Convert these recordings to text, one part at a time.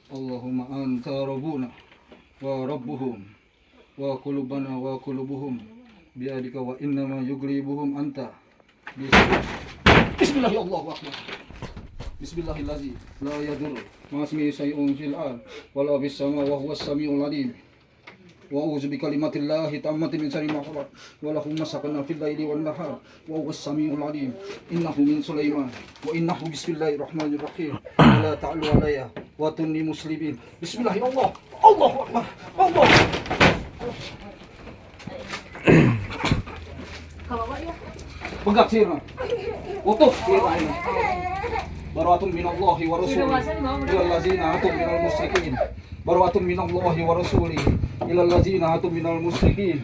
Allahumma anta rabbuna wa rabbuhum wa qulubana wa qulubuhum biadika wa innama yuglibuhum anta. Bismillahirrahmanirrahim. Bismillahirrahmanirrahim. La yadur ma ismihi syai'un fil ard wala bis sama wa huwas samiul alim. Wa a'udzu bi kalimatillahi tammati min syarri ma khalaq wa lahu masakana fil laili wan nahar wa huwas samiul alim. Innahu min Sulaiman wa innahu bismillahirrahmanirrahim. La ta'alu alayya wa tunni muslimin. Bismillahirrahmanirrahim. Allahu akbar. Allah. Pegang sirna. Utuh sirna ini. Baratun minallahi wa rasulih ilal ladzina hatum minal musyrikin. Baratun minallahi wa rasulih ilal ladzina hatum minal musyrikin.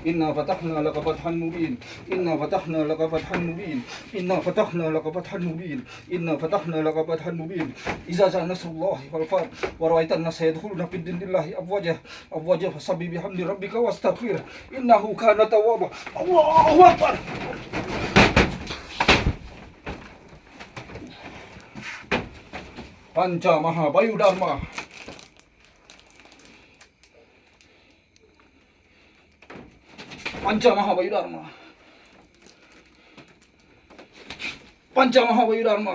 Inna fatahna laka fathan mubin. Inna fatahna laka fathan mubin. Inna fatahna laka fathan mubin. Inna fatahna laka fathan mubin. Iza jaa nasrullahi wal fath wa ra'aitan nasa yadkhuluna fid dinillahi afwaja fasabbih bihamdi rabbika wastaghfir innahu kana tawwaba. Allahu akbar. Panca Maha Bayu Dharma. Panca Maha Bayu Dharma. Panca Maha Bayu Dharma.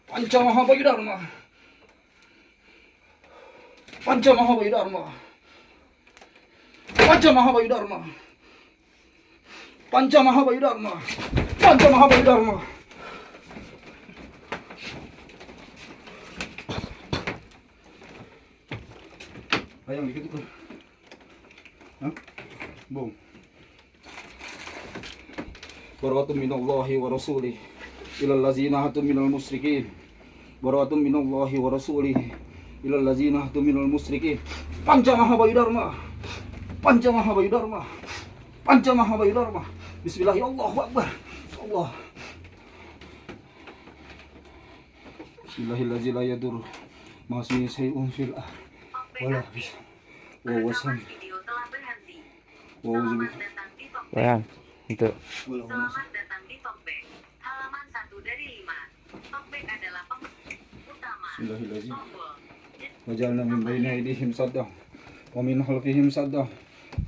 Panca Maha Bayu Dharma. Panca Maha Bayu Dharma. Panca Maha Bayu Dharma. Panca Maha Bayu Dharma. Panca Maha Bayu Dharma. Ayang dikit itu. Hah? Bung. Barakatun minallahi wa rasulih ilal ladzina hatum minal musyrikin. Barakatun minallahi wa rasulih ilal ladzina hatum minal musyrikin. Panca Maha Bayu Dharma. Panca Maha Bayu Dharma. Panca Maha Bayu Dharma. Bismillahirrahmanirrahim. Allahu akbar. Allah. Bismillahirrahmanirrahim. La yadur ma ismihi syai'un fil ard wala bis. Wa wasam. Bayan, itu. Selamat datang di Talkback. Halaman 1 dari 5. Talkback adalah utama. Bismillahirrahmanirrahim. Wajalna min baini aydihim sadda wa min khalfihim sadda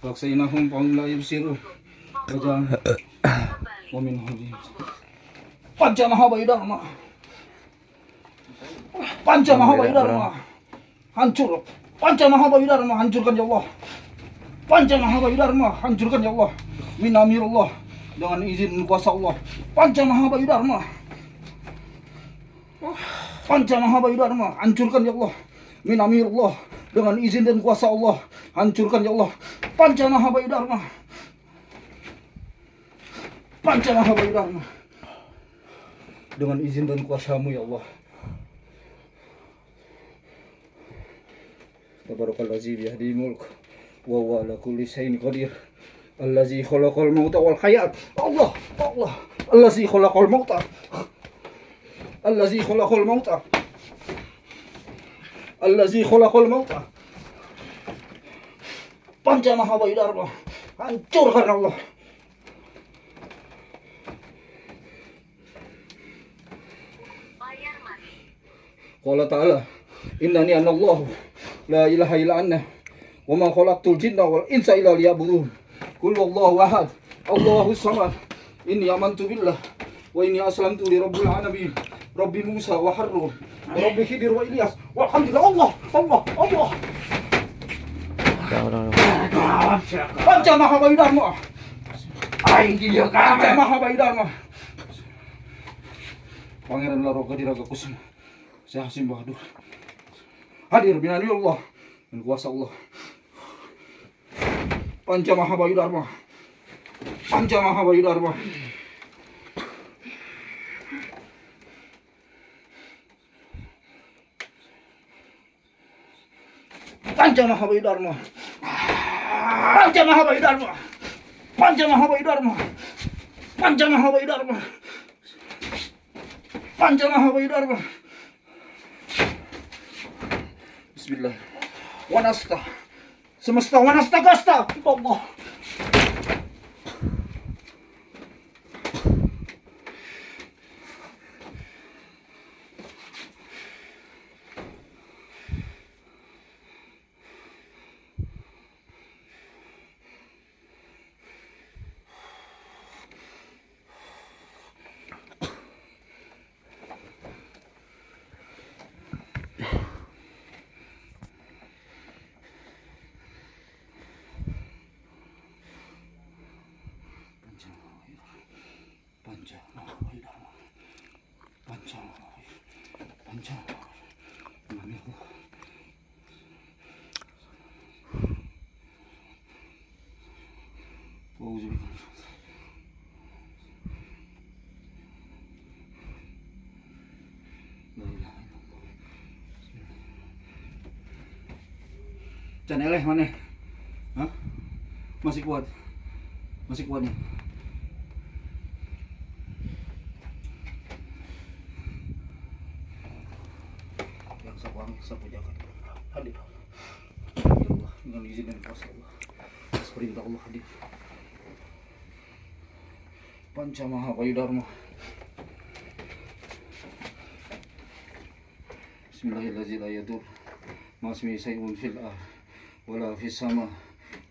faqsaynahum fa hum la yubsirun. Wajalna wa min khalfihim. Panca Maha Bayu Dharma. Panca Maha Bayu Dharma. Hancur. Panca Maha Bayu Dharma, hancurkan ya Allah. Panca Maha Bayu Dharma, hancurkan ya Allah. Min amirullah, dengan izin kuasa Allah. Panca Maha Bayu Dharma. Panca Maha Bayu Dharma, hancurkan ya Allah. Min amirullah, dengan izin dan kuasa Allah. Hancurkan ya Allah. Panca Maha Bayu Dharma. Panca Maha Bayu Dharma, dengan izin dan kuasamu ya Allah. Tabarakalladzi biyadihi mulk wa huwa ala kulli syai'in qadir. Allazi khalaqal mauta wal hayat. Allah, Allah. Allazi khalaqal mauta. Allazi khalaqal mauta. Allazi khalaqal mauta. Panca Maha Bayu Dharma, hancurkan Allah. Qala ta'ala, innani anallahu la ilaha illa anna wa ma khalaqtul jinna wal insa illa liya'budun. Qul wallahu ahad, Allahus samad. Inni amantu billah wa inni aslamtu li rabbil alamin. Rabbi Musa wa Harun wa Rabbi Khidir wa Ilyas. Walhamdulillah. Allah, Allah, Allah. Panca Maha Bayu Dharma. Panca Maha Bayu Dharma. Pangeran Laroga Diraga Kusuma. Saya Hasim Bahadur. Hadir binani Allah dan kuasa Allah. Panca Maha Bayu Dharma. Panca Maha Bayu Dharma. Panca Maha Bayu Dharma. Panca Maha Bayu Dharma. Panca Maha Bayu Dharma. Panca Maha Bayu Dharma. Panca Maha Bayu Dharma. Bismillah. Wanasta. Semesta wanasta gasta. Allah. panca. Amin Allah. Can eleh mana? Hah? Masih kuat? Masih kuat nih? Yang sapu jagat hadir. Ya Allah, dengan izin dan kuasa Allah, atas perintah Allah hadir. Panca Maha Payudharma. Bismillahirrahmanirrahim. La yadur masmi sayun fil wala fis sama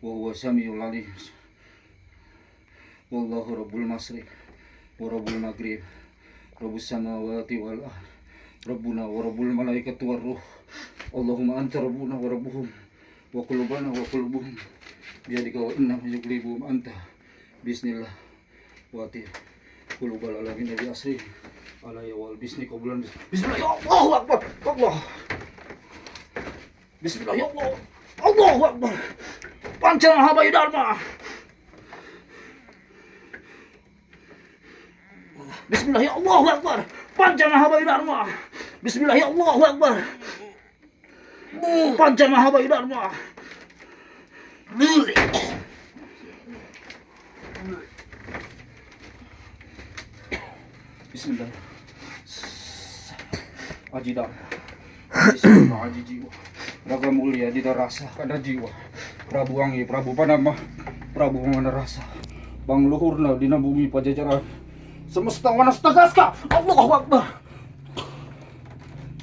wa huwa samiul alim. Wallahu rabbul masriq wa rabbul maghrib, rabbus samawati wal ard, rabbuna wa rabbul malaikati war ruh. Allahumma anta rabbuna wa rabbuhum wa qulubana wa qulubuhum biyadika wa inna yuqlibum anta. Bismillah wa ti qulubal alamin bi asri ala ya wal bisni qablan. Bismillah ya Allahu akbar. Allah. Bismillah ya Allah. Allahu akbar. Panca Maha Payudharma. Bismillah ya Allahu akbar. Panca Maha Payudharma. Bismillah ya Allahu akbar. Panca Maha Payudharma. Bismillah. Ajidah. Bismillah aji jiwa. Raga mulia di rasa kada jiwa. Prabu Wangi, Prabu Panama, Prabu Mana rasa. Bang luhurna dina bumi pajajaran. Semesta wanas tagaska. Allahu akbar.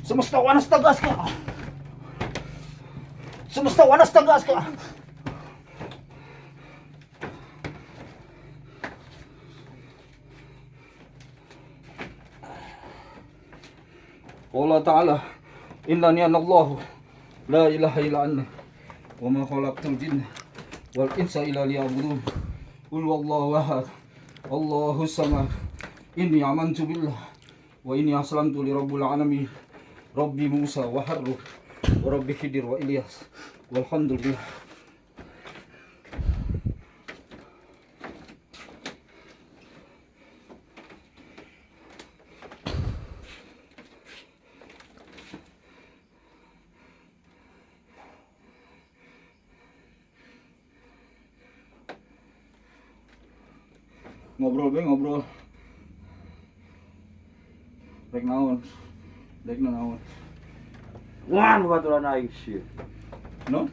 Semesta wanas tagaska. Semesta wanas tagaska. Allah Ta'ala, innani anallahu la ilaha illa anna wa ma khalaqtul jinna wal insa illa liya'budun. Qul wallahu ahad, Allahus samad. Inni amantu billah wa inni aslamtu li rabbil alamin. Rabbi Musa wa Harun wa rabbi Khidir wa Ilyas. Walhamdulillah. Ngobrol be ngobrol. Rek naon? Rek naon? Wan baturan aing sih. No?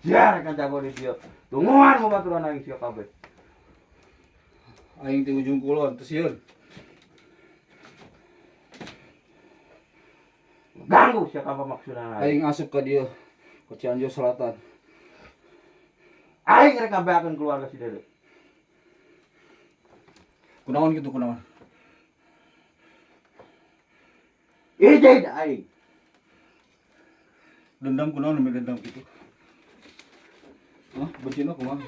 Ya kan jago di dia. Tungguan mau baturan aing sih kabeh. Aing di ujung kulon teu sieun. Ganggu siapa maksudna aing. Aing asup ka dieu. Ke Cianjur Selatan. Aing rek ngabeakeun keluarga si Dede. Kunaon gitu kunaon? Ije aing. Dendam kunaon ame dendam gitu? Hah, bencina kumaha?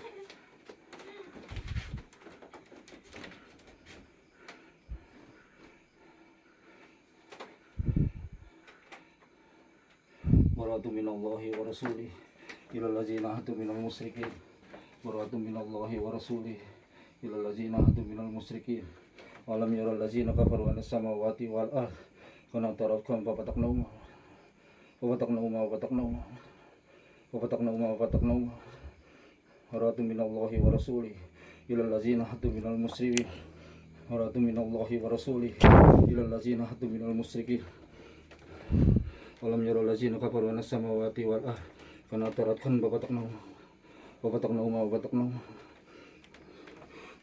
Baratu minallahi wa rasulih ilal ladzina hadu minal musyrikin. Baratu minallahi wa rasulih ilal ladzina hadu minal musyrikin. Alam yaral ladzina kafaru anas samawati wal ard. Kana tarakam papataknauma. Papataknauma papataknauma. Papataknauma papataknauma. Baratu minallahi wa rasulih ilal ladzina hadu minal musyrikin. Baratu minallahi wa rasulih ilal ladzina hadu minal musyrikin. Alam yaral ladzina kafaru anas samawati wal ard. Kana tarakam papataknauma. Papataknauma papataknauma.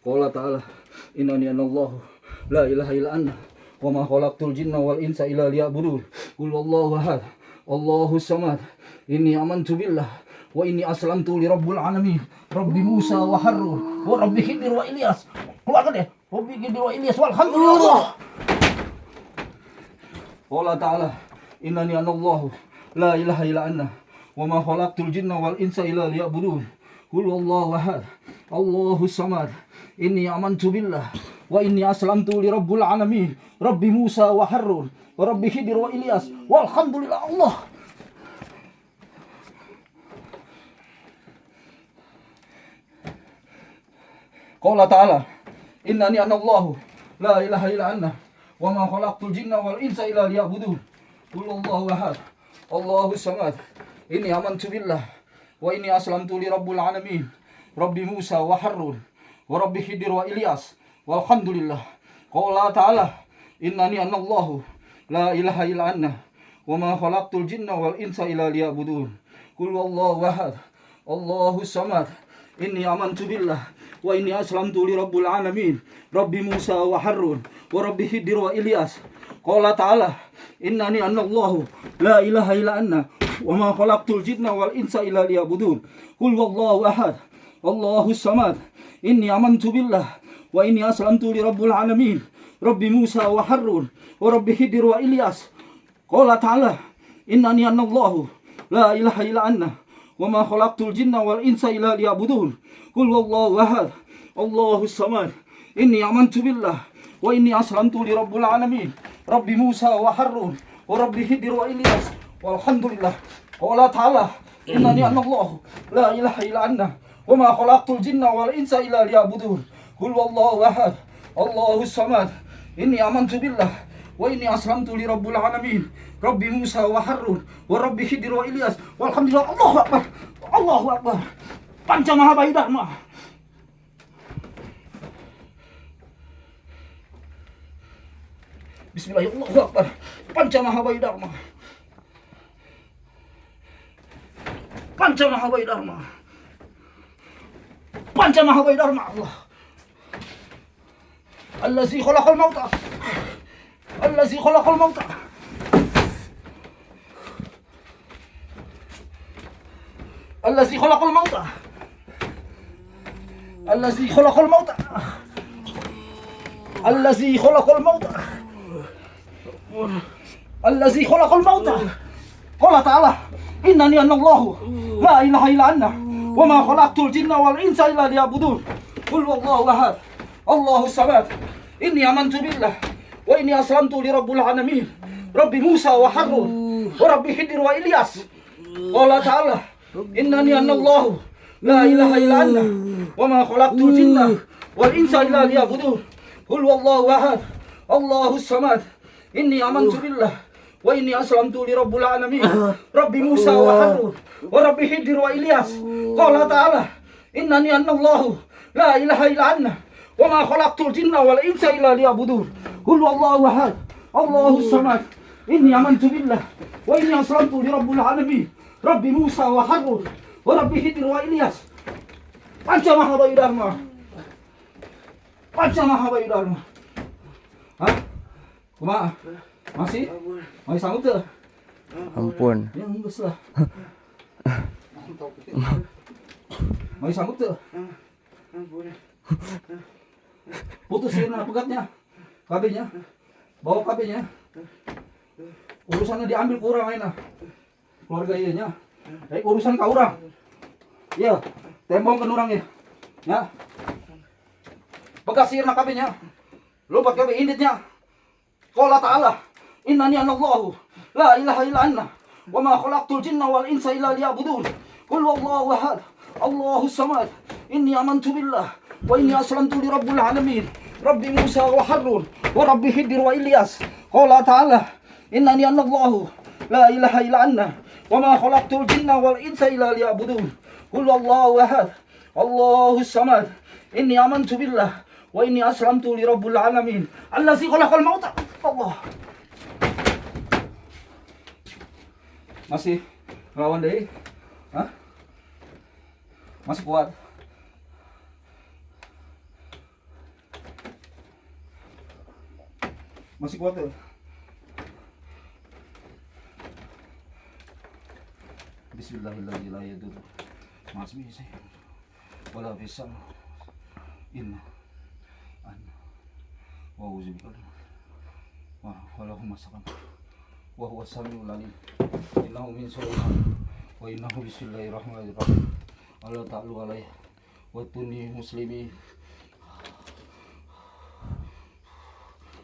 Qala ta'ala innani anallahu la ilaha illa anna wa ma khalaqtul jinna wal insa illa liya'budun. Qul wallahu ahad, Allahus samad. Inni amantu billah wa inni aslamtu li rabbil alamin. Rabbi Musa wa Harun wa rabbi Khidir wa Ilyas. Keluarkan deh. Rabbi Khidir wa Ilyas walhamdulillah. Qala ta'ala innani anallahu la ilaha illa anna wa ma khalaqtul jinna wal insa illa liya'budun. Qul wallahu ahad, Allahus samad. inni amantu billah wa inni aslamtu li rabbil alamin Rabbi Musa wa Harun wa Rabbi Khidir wa Ilyas walhamdulillah Allah. Qala ta'ala innani ana Allah la ilaha illa ana wa ma khalaqtul jinna wal insa illa liya'budun. Qul Allahu ahad Allahu samad. Inni amantu billah wa inni aslamtu li rabbil alamin Rabbi Musa wa Harun wa Rabbi Khidir wa Ilyas walhamdulillah. Qala ta'ala innani ana Allah la ilaha illa ana wa ma khalaqtul jinna wal insa illa liya'budun. Qul Allahu ahad Allahu samad. Inni amantu billah wa inni aslamtu li rabbil alamin Rabbi Musa wa Harun wa Rabbi Khidir wa Ilyas. Qala ta'ala innani ana Allah la ilaha illa ana wa ma khalaqtul jinna wal insa illa liya'budun. Qul wallahu ahad Allahu samad. Inni amantu billah wa inni aslamtu li rabbil alamin Rabbi Musa wa Harun wa Rabbi Khidir wa Ilyas. Qala ta'ala innani ana Allah la ilaha illa ana wa ma khalaqtul jinna wal insa illa liya'budun. Qul wallahu ahad Allahu samad. Inni amantu billah wa inni aslamtu li rabbil alamin Rabbi Musa wa Harun wa Rabbi Khidir wa Ilyas walhamdulillah. Qala ta'ala innani ana Allah la ilaha illa ana wa ma khalaqtul jinna wal insa illa liya'budun. Qul wallahu ahad Allahu samad. Inni amantu billah wa inni aslamtu li rabbil alamin Rabbi Musa wa Harun wa Rabbi Khidir wa Ilyas walhamdulillah. Allahu akbar Allahu akbar. Panca Mahabaya Dharma. Bismillahirrahmanirrahim. Allahu akbar. Panca Mahabaya Dharma. Panca Mahabaya Dharma. Panca Mahabaya Dharma. Allah. Allazi khalaqal mauta. Allazi khalaqal mauta. Allazi khalaqal mauta. Allazi khalaqal mauta. Allazi khalaqal mauta. Allazi khalaqal mauta. Qala ta'ala innani ana Allah la ilaha illa ana wa ma khalaqtul jinna wal insa illa liya'budun. Qul wallahu ahad Allahu samad. Inni amantu billah wa inni aslamtu li rabbil alamin Rabbi Musa wa Harun wa Rabbi Khidir wa Ilyas. Qala ta'ala innani ana Allah la ilaha illa ana wa ma khalaqtul jinna wal insa illa liya'budun. Qul wallahu ahad Allahu samad. Inni amantu billah wa inni aslamtu li rabbil alamin Rabbi Musa wa Harun wa Rabbi Khidir wa Ilyas. Qala ta'ala innani ana Allah la ilaha illa ana wa ma khalaqtul jinna wal insa illa liya'budun. Qul wallahu ahad Allahu samad. Inni amantu billah wa inni aslamtu li rabbil alamin Rabbi Musa wa Harun wa Rabbi Khidir wa Ilyas. Panca Mahabaya Dharma. Panca Mahabaya Dharma. Hah? Kumaha? Masih? Masih sanggup tuh? Ampun. Ya enggak lah. Masih sanggup tuh? Putusin pegatnya. Kabelnya. Bawa kabelnya. Urusannya diambil kurang aja. Keluarga ianya. Urusan kau orang. Iya, tembongkan orang ya. Ya. Bekasirin kabelnya. Lupa kabel inditnya. Qala ta'ala innani ana Allah la ilaha illa ana wa ma khalaqtul jinna wal insa illa liya'budun. Qul wallahu ahad Allahu samad. Inni amantu billah wa inni aslamtu li rabbil alamin Rabbi Musa wa Harun wa Rabbi Khidir wa Ilyas. Qala ta'ala innani ana Allah la ilaha illa ana wa ma khalaqtul jinna wal insa illa liya'budun. Qul wallahu ahad Allahu samad. Inni amantu billah wa inni aslamtu li rabbil alamin allazi khalaqal mauta. Allah. Masih lawan deh. Hah? Masih kuat. Masih kuat tuh. Bismillahirrahmanirrahim. La yadur. Masih bisa. Wala bisa. Inna. Anna. Wa uzbika. Wa walahu masakan. Wa huwa samiul alim. Innahu min sulaiman wa innahu bismillahirrahmanirrahim. Allah ta'ala alayhi wa tunni muslimin.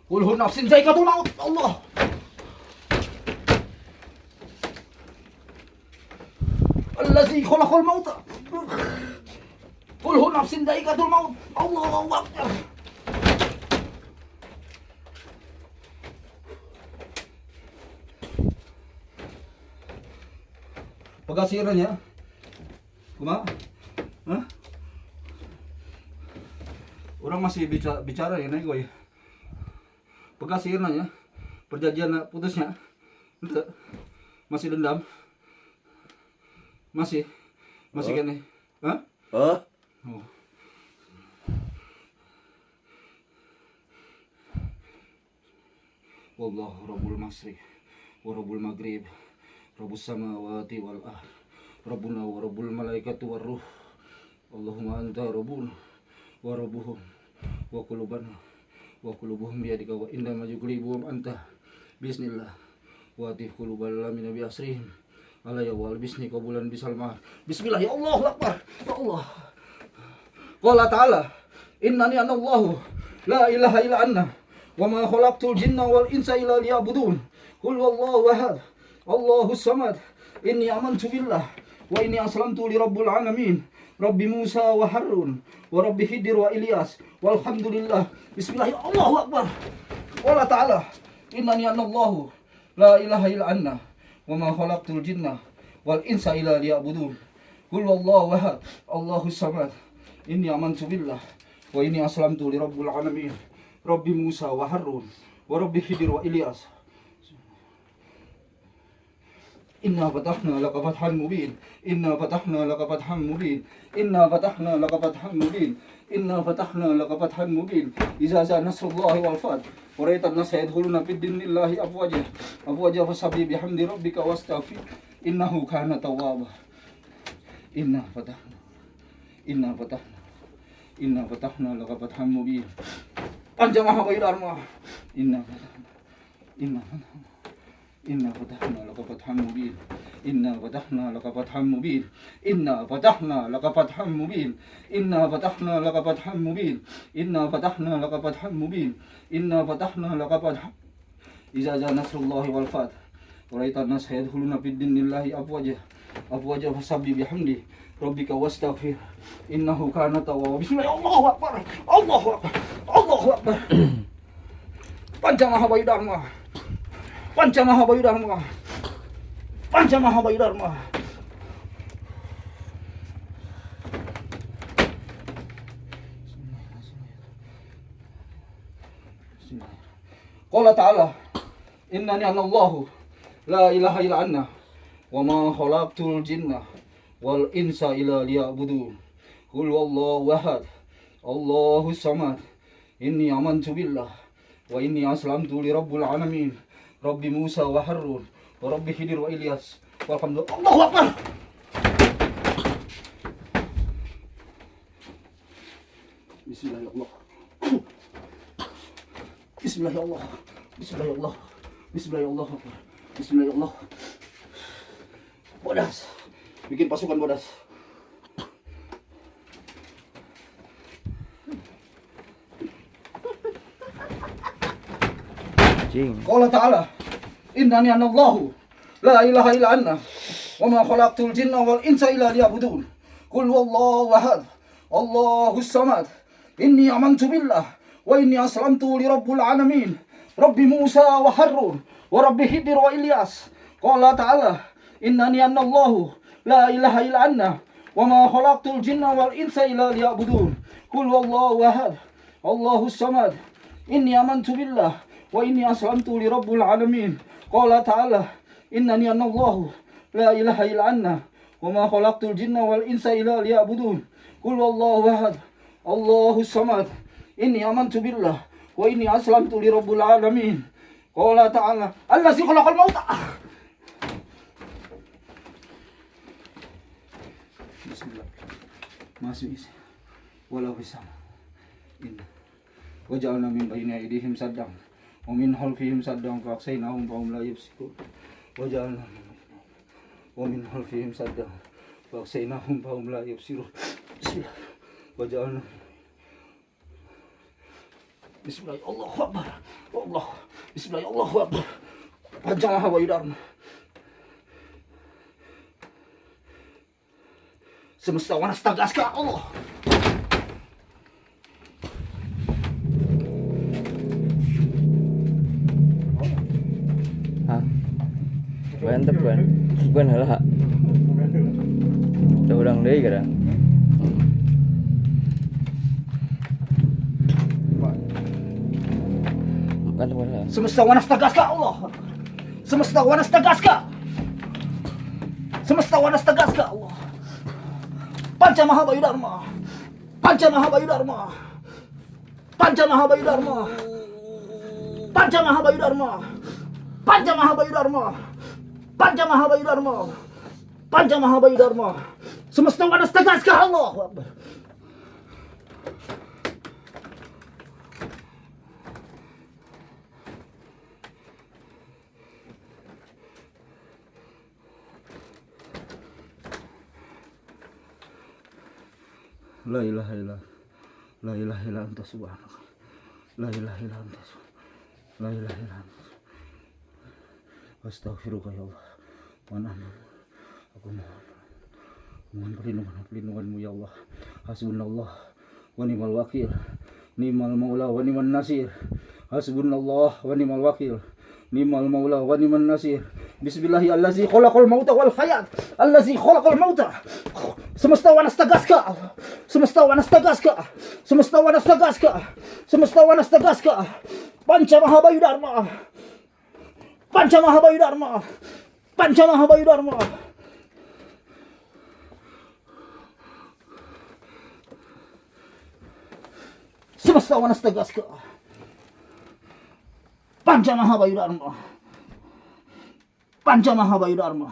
Kullu nafsin zaikatul maut. Allah. Allazi khalaqal mauta. Kullu nafsin zaikatul maut. Allahu akbar. Pagkasirannya, kumaha? Hah? Orang masih bicara ya, nego ya. Pagkasirannya, perjanjian putusnya, itu masih dendam, masih kene, hah? Oh. Oh. Wallahu rabbul masyriq wa rabbul maghrib. Rabbus samawati wal ard. Rabbuna wa rabbul malaikati war ruh. Allahumma anta rabbuna wa rabbuhum wa qulubana wa qulubuhum biyadika wa inna ma yuqlibuhum anta. Bismillah. Wa atif qulubal lamina bi asrihim. Ala ya wal bisni qabulan bisalma. Bismillah ya Allahu akbar. Ya Allah. Qala ta'ala innani ana Allahu la ilaha illa anna wa ma khalaqtul jinna wal insa illa liya'budun. Qul wallahu ahad. Allahus samad. Inni amantu billah wa inni aslamtu li rabbil alamin. Rabbi Musa wa Harun wa Rabbi Khidir wa Ilyas. Walhamdulillah. Bismillah. Allahu akbar. Qala ta'ala innani ana Allahu la ilaha illa anna wa ma khalaqtul jinna wal insa illa liya'budun. Qul wallahu ahad. Allahus samad. Inni amantu billah wa inni aslamtu li rabbil alamin. Rabbi Musa wa Harun wa Rabbi Khidir wa Ilyas. Inna fatahna laka fathan mubin. Inna fatahna laka fathan mubin. Inna fatahna laka fathan mubin. Inna fatahna laka fathan mubin. Iza za nasrullahi wal fath. Wa ra'aitan nasa yadkhuluna fid dinillahi afwaja. Afwaja fasabbih bihamdi rabbika wastaghfir. Innahu kana tawwaba. Inna fatahna. Inna fatahna. Inna fatahna laka fathan mubin. Panjang maha bayu dharma. Inna fatahna. Inna fatahna. Inna fatahna laka fathan mubin. Inna fatahna laka fathan mubin. Inna fatahna laka fathan mubin. Inna fatahna laka fathan mubin. Inna fatahna laka fathan mubin. Inna fatahna laka fathan. Iza jaa nasrullahi wal fath. Wa ra'aitan nasa yadkhuluna fid dinillahi afwaja. Afwaja fasabbih bihamdi rabbika wastaghfir. Innahu kana tawwaba. Bismillah. Allahu akbar. Allahu akbar. Allahu akbar. Panjang maha bayu dharma. Panca maha bayu dharma. Panca maha bayu dharma. Qala ta'ala innani ana Allahu la ilaha illa anna wa ma khalaqtul jinna wal insa illa liya'budun. Qul wallahu ahad. Allahus samad. Inni amantu billah wa inni aslamtu li rabbil alamin. Rabbi Musa wa Harun wa Rabbi Khidir wa Ilyas. Walhamdulillah. Allahu akbar. Bismillah ya Allah. Bismillah ya Allah. Bismillah ya Allah. Bismillah ya Allah. Bismillah ya Allah. Bodas. Bikin pasukan bodas. Qala ta'ala innani ana Allahu la ilaha illa anna wa ma khalaqtul jinna wal insa illa liya'budun. Qul wallahu ahad. Allahus samad. Inni amantu billah wa inni aslamtu li rabbil alamin. Rabbi Musa wa Harun wa Rabbi Khidir wa Ilyas. Qala ta'ala innani ana Allahu la ilaha illa anna wa ma khalaqtul jinna wal insa illa liya'budun. Qul wallahu ahad. Allahus samad. Inni amantu billah wa inni aslamtu li rabbil alamin. Qala ta'ala innani ana Allahu la ilaha illa anna wa ma khalaqtul jinna wal insa illa liya'budun. Qul wallahu ahad. Allahus samad. Inni amantu billah wa inni aslamtu li rabbil alamin. Qala ta'ala allazi khalaqal mauta. Bismillah. Masih isi. Walau bisama. Inna. Wa ja'alna min bayni aydihim saddam wa min khalfihim saddan fa aghshaynahum fa hum la yubsirun. Wa ja'alna wa min khalfihim saddan fa aghshaynahum fa hum la yubsirun. Bismillah. Wa ja'alna Bismillah, Allahu Akbar. Allah. Bismillah, Allahu Akbar. Panjang maha bayu dharma. Semesta wanas tagaska Allah. Hah? Mantep kan? Bukan halah. Udah ulang deh kira. Mantep kan? Semesta wanas tagaska Allah. Semesta wanas tagaska. Semesta wanas tagaska Allah. Panca maha bayu dharma. Panca maha bayu dharma. Panca maha bayu dharma. Panca maha bayu dharma. Panca maha bayu dharma. Panca maha bayu dharma. Panca maha bayu dharma. Semesta wanas tagaska Allah. La ilaha illallah. La ilaha illa anta subhanaka. La ilaha illa anta. La ilaha illa anta. Astaghfiruka ya Allah. Aku mohon perlindunganmu ya Allah. Hasbunallah wa ni'mal wakil. Ni'mal maula wa ni'man nasir. Hasbunallah wa ni'mal wakil. Ni'mal maula wa ni'man nasir. Bismillahi allazi khalaqal mauta wal hayat. Allazi khalaqal mauta. Semesta wanas tagaska. Semesta wanas tagaska. Semesta wanas tagaska. Semesta wanas tagaska. Panca maha bayu dharma. Panca maha bayu dharma. Panca maha bayu dharma. Semesta wanas tagaska. Panca maha bayu dharma. Panca maha bayu dharma.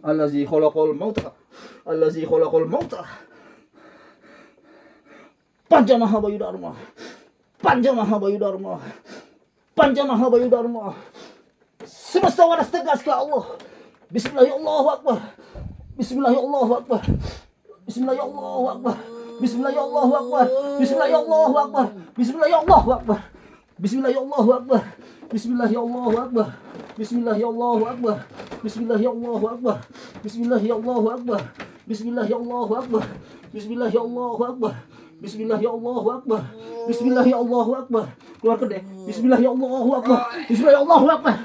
Allazi khalaqal mauta. Allazi khalaqal mauta. Panca maha bayu dharma. Panca maha bayu dharma. Panca maha bayu dharma. Semesta wanas tagaska Allah. Bismillahirrahmanirrahim. Akbar. Bismillahirrahmanirrahim. Akbar. Bismillahirrahmanirrahim. Akbar. Bismillahirrahmanirrahim. Akbar. Bismillahirrahmanirrahim. Akbar. Bismillahirrahmanirrahim. Akbar. Bismillahirrahmanirrahim. Akbar. Bismillahirrahmanirrahim. Akbar. Bismillahirrahmanirrahim. Akbar. Bismillahirrahmanirrahim. Akbar. Bismillahirrahmanirrahim. Akbar. Bismillahirrahmanirrahim. Akbar. Bismillahirrahmanirrahim. Akbar. Bismillahirrahmanirrahim. Akbar. Bismillahirrahmanirrahim. Akbar. Keluarkan deh. Bismillahirrahmanirrahim. Akbar. Bismillahirrahmanirrahim. Akbar.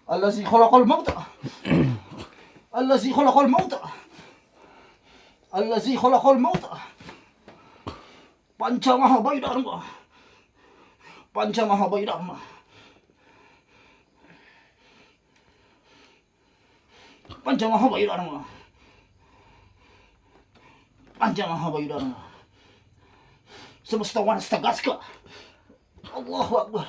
Allazi khalaqal mauta. Allazi khalaqal mauta. Allazi khalaqal mauta. Panca maha bayu dharma. Panca maha bayu dharma. Panca maha bayu dharma. Panca maha bayu dharma. Semesta wanas tagaska. Allahu Akbar.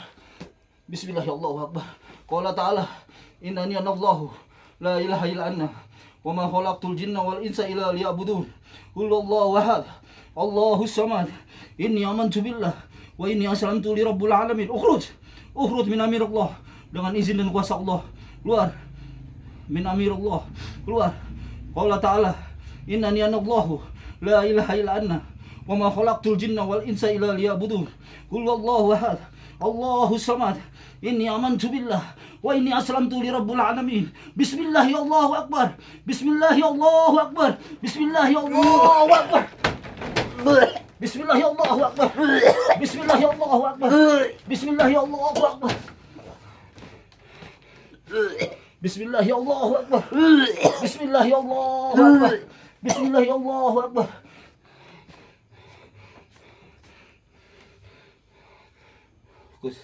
Bismillahirrahmanirrahim. Qala ta'ala innani anallahu la ilaha illa anna wa ma khalaqtul jinna wal insa illa liya'budun. Qul Allahu ahad. Allahus samad. Inni amantu billah wa inni aslamtu li rabbil alamin. Ukhruj min amirullah. Dengan izin dan kuasa Allah. Keluar min amirullah. Keluar. Qala ta'ala innani anallahu la ilaha illa anna wa ma khalaqtul jinna wal insa illa liya'budun. Qul Allahu ahad. Allahus samad. Inni amantu billah wa inni aslamtu li rabbil alamin. Bismillahi Allahu akbar. Bismillahi Allahu akbar. Bismillahi Allahu akbar. Bismillahi Allahu akbar. Bismillahi Allahu akbar. Bismillahi Allahu akbar. Bismillahi Allahu akbar. Bismillahi Allahu akbar. Bismillahi Allahu akbar. Fokus.